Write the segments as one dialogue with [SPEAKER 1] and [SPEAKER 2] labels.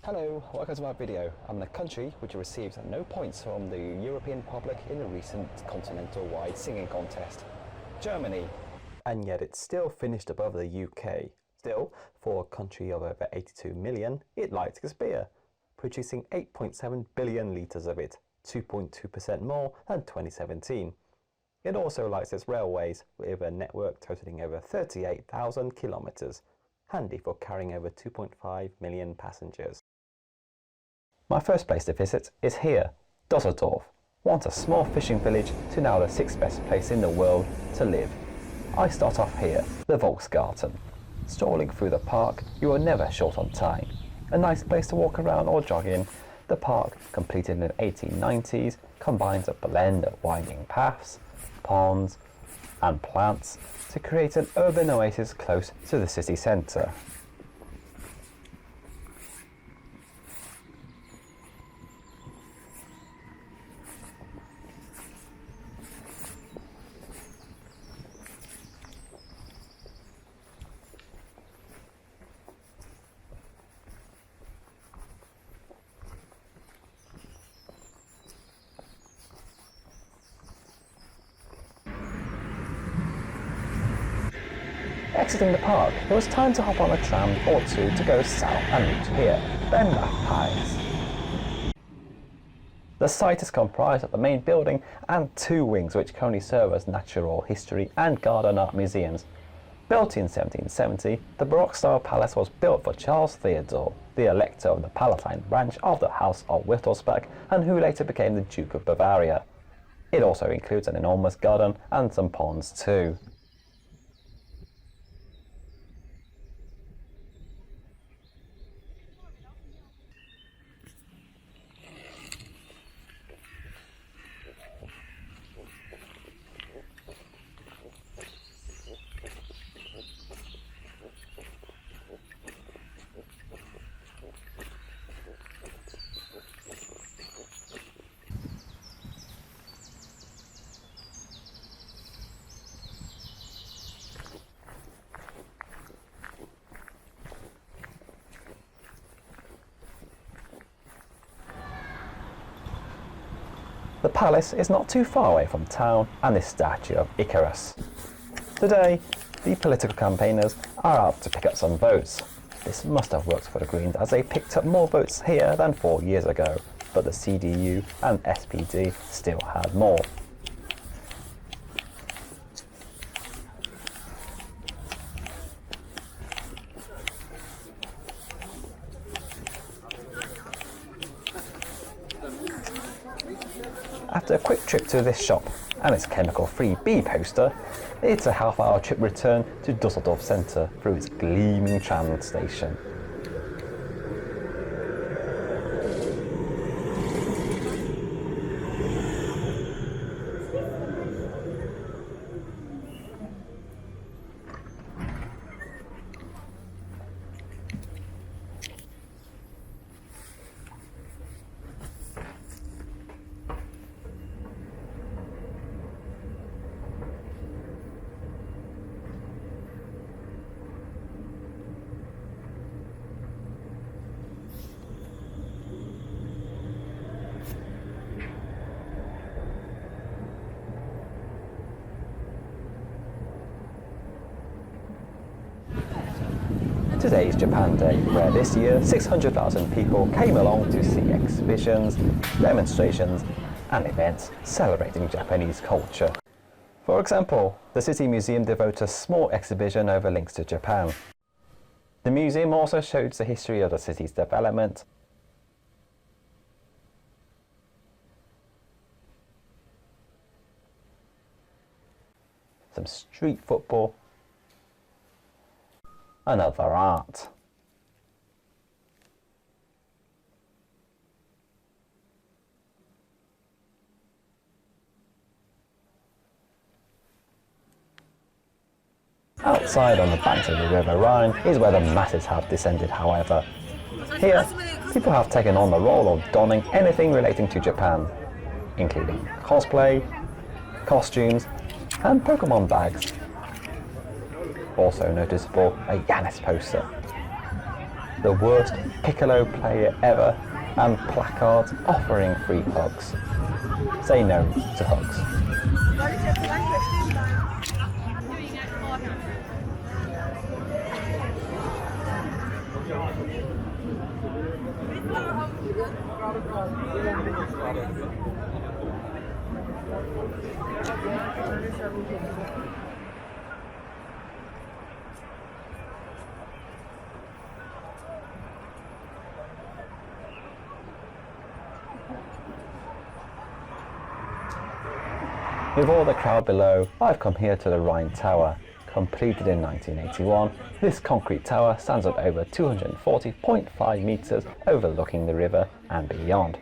[SPEAKER 1] Hello, welcome to my video. I'm in a country which received no points from the European public in the recent continental-wide singing contest, Germany. And yet it's still finished above the UK. Still, for a country of over 82 million, it likes its beer, producing 8.7 billion litres of it, 2.2% more than 2017. It also likes its railways, with a network totaling over 38,000 kilometres, handy for carrying over 2.5 million passengers. My first place to visit is here, Dusseldorf, once a small fishing village to now the 6th best place in the world to live. I start off here, the Volksgarten. Strolling through the park, you are never short on time. A nice place to walk around or jog in. The park, completed in the 1890s, combines a blend of winding paths, ponds and plants to create an urban oasis close to the city centre. Exiting the park, it was time to hop on a tram or two to go south and reach here, Pines. The site is comprised of the main building and two wings which currently serve as natural history and garden art museums. Built in 1770, the Baroque-style palace was built for Charles Theodore, the elector of the Palatine branch of the House of Wittelsbach and who later became the Duke of Bavaria. It also includes an enormous garden and some ponds too. The palace is not too far away from town and the statue of Icarus. Today, the political campaigners are out to pick up some votes. This must have worked for the Greens as they picked up more votes here than 4 years ago, but the CDU and SPD still had more. After a quick trip to this shop and its chemical-free bee poster, it's a half-hour trip return to Dusseldorf Centre through its gleaming tram station. Today is Japan Day, where this year 600,000 people came along to see exhibitions, demonstrations and events celebrating Japanese culture. For example, the City Museum devotes a small exhibition over links to Japan. The museum also shows the history of the city's development, some street football, and other art. Outside on the banks of the River Rhine is where the masses have descended, however. Here, people have taken on the role of donning anything relating to Japan, including cosplay, costumes, and Pokemon bags. Also noticeable, a Yanis poster. the worst piccolo player ever, and placards offering free hugs. Say no to hugs. With all the crowd below, I've come here to the Rhine Tower. Completed in 1981, this concrete tower stands at over 240.5 metres overlooking the river and beyond.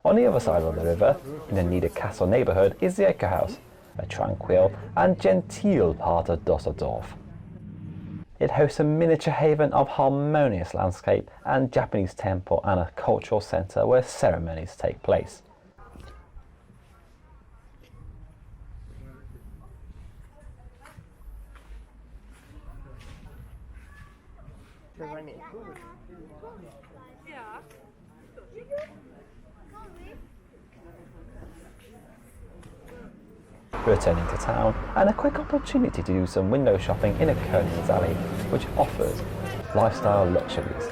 [SPEAKER 1] On the other side of the river, in the Niederkassel neighbourhood, is the Ecker House, a tranquil and genteel part of Dusseldorf. It hosts a miniature haven of harmonious landscape and Japanese temple and a cultural centre where ceremonies take place. Returning to town, and a quick opportunity to do some window shopping in a Koblenz alley, which offers lifestyle luxuries.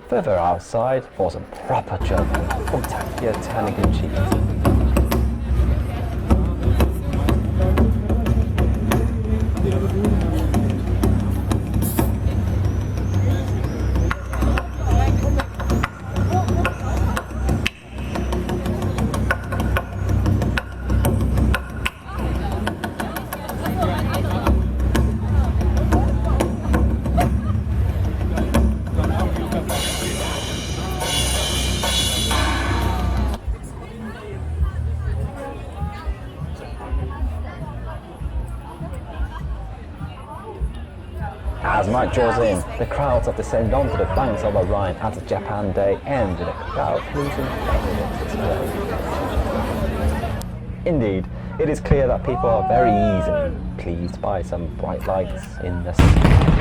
[SPEAKER 1] Further outside for some proper German from Takia Tannigan cheese. As night draws in, the crowds that descend onto the banks of the Rhine as Japan Day end in a crowd-pleasing display. Indeed, it is clear that people are very easily pleased by some bright lights in the sky.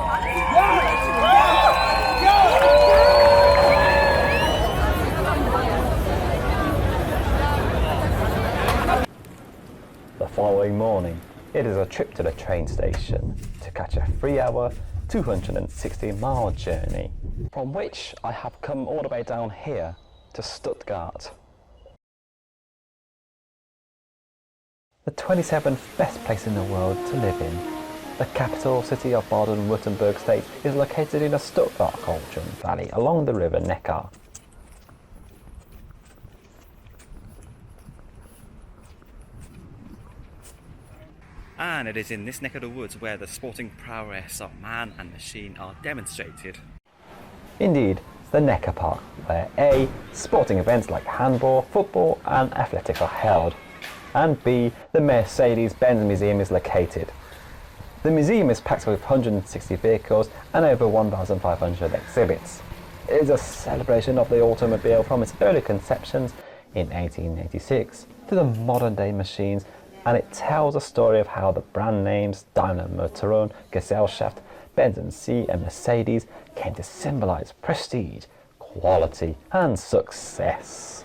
[SPEAKER 1] The following morning, it is a trip to the train station to catch a 3-hour, 260-mile journey, from which I have come all the way down here to Stuttgart. The 27th best place in the world to live in. The capital city of Baden-Württemberg state is located in the Stuttgart-Koblenz valley along the river Neckar. And it is in this neck of the woods where the sporting prowess of man and machine are demonstrated. Indeed, the Neckar Park, where A. sporting events like handball, football and athletics are held, and B. the Mercedes-Benz Museum is located. The museum is packed with 160 vehicles and over 1,500 exhibits. It is a celebration of the automobile from its early conceptions in 1886 to the modern day machines, and it tells a story of how the brand names Daimler Motoren, Gesellschaft, Benz and C and Mercedes came to symbolize prestige, quality and success.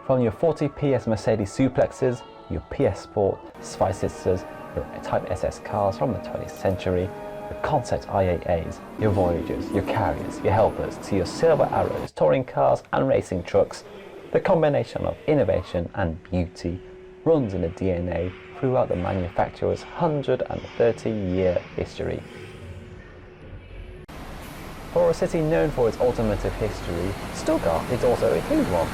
[SPEAKER 1] From your 40 PS Mercedes suplexes, your PS Sport, Zweisitzers, your Type SS cars from the 20th century, your concept IAAs, your Voyagers, your Carriers, your Helpers, to your Silver Arrows, touring cars and racing trucks, the combination of innovation and beauty runs in the DNA throughout the manufacturer's 130-year history. For a city known for its automotive history, Stuttgart is also a huge one.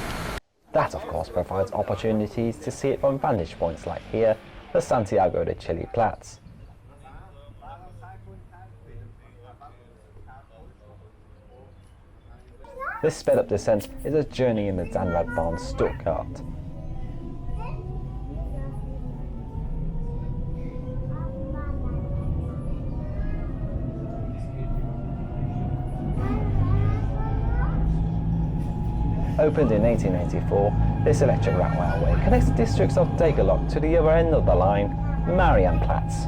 [SPEAKER 1] That of course provides opportunities to see it from vantage points like here, the Santiago de Chile Platz. This sped up descent is a journey in the Zahnradbahn Stuttgart. Opened in 1884, this electric railway connects the districts of Degerloch to the other end of the line, Marienplatz.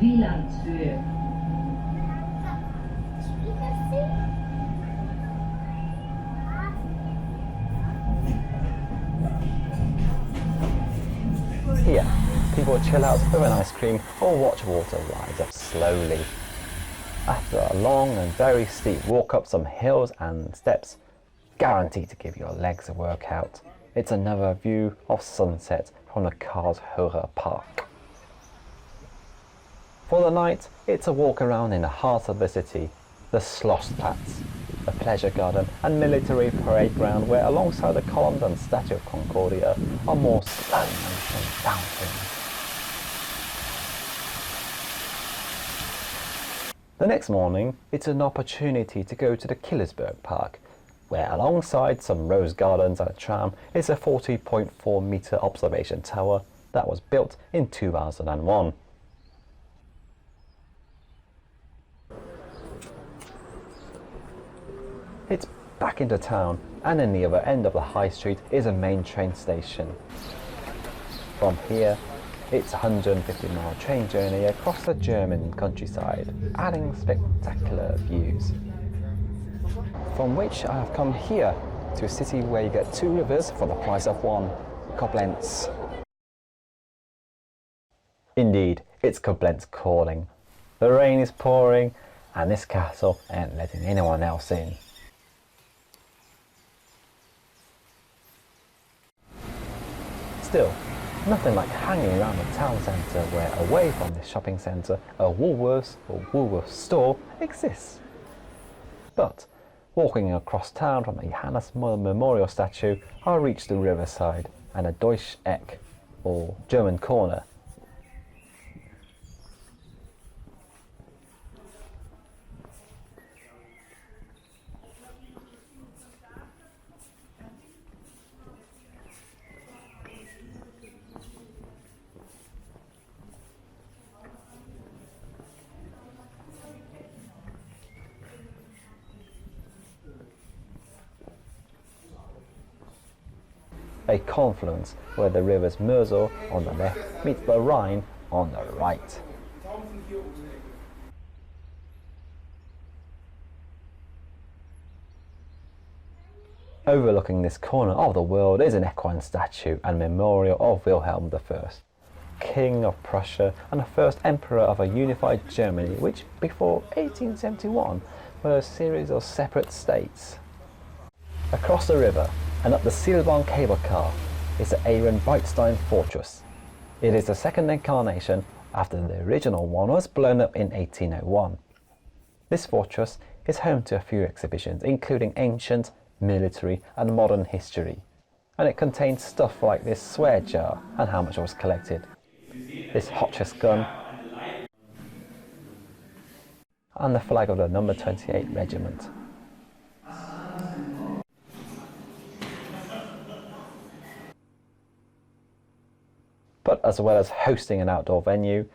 [SPEAKER 2] Wielandshöhe.
[SPEAKER 1] Here, people chill out with an ice cream or watch water rise up slowly. After a long and very steep walk up some hills and steps, guaranteed to give your legs a workout, it's another view of sunset from the Karlsruhe Park. For the night, it's a walk around in the heart of the city, the Schlossplatz, a pleasure garden and military parade ground where alongside the columns and Statue of Concordia are more slow motion fountains. The next morning, it's an opportunity to go to the Killersberg Park, where alongside some rose gardens and a tram is a 40.4 meter observation tower that was built in 2001. It's back into town, and in the other end of the high street is a main train station. From here, it's a 150-mile train journey across the German countryside, adding spectacular views. From which I have come here, to a city where you get 2 rivers for the price of 1, Koblenz. Indeed, it's Koblenz calling. The rain is pouring, and this castle ain't letting anyone else in. Still, nothing like hanging around the town centre where away from the shopping centre a Woolworths or Woolworths store exists. But walking across town from the Johannes Memorial statue, I reach the riverside and a Deutsche Eck, or German corner, a confluence where the rivers Mosel on the left meets the Rhine on the right. Overlooking this corner of the world is an equine statue and memorial of Wilhelm I, King of Prussia and the first emperor of a unified Germany, which before 1871 were a series of separate states. Across the river and up the Seilbahn cable car is the Ehrenbreitstein fortress. It is the second incarnation after the original one was blown up in 1801. This fortress is home to a few exhibitions, including ancient, military and modern history, and it contains stuff like this swear jar and how much was collected, this Hotchkiss gun and the flag of the number 28 regiment. But as well as hosting an outdoor venue,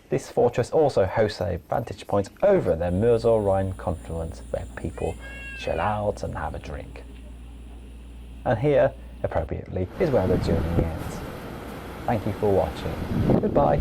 [SPEAKER 1] this fortress also hosts a vantage point over the Mosel-Rhine confluence where people chill out and have a drink. And here, appropriately, is where the journey ends. Thank you for watching. Goodbye.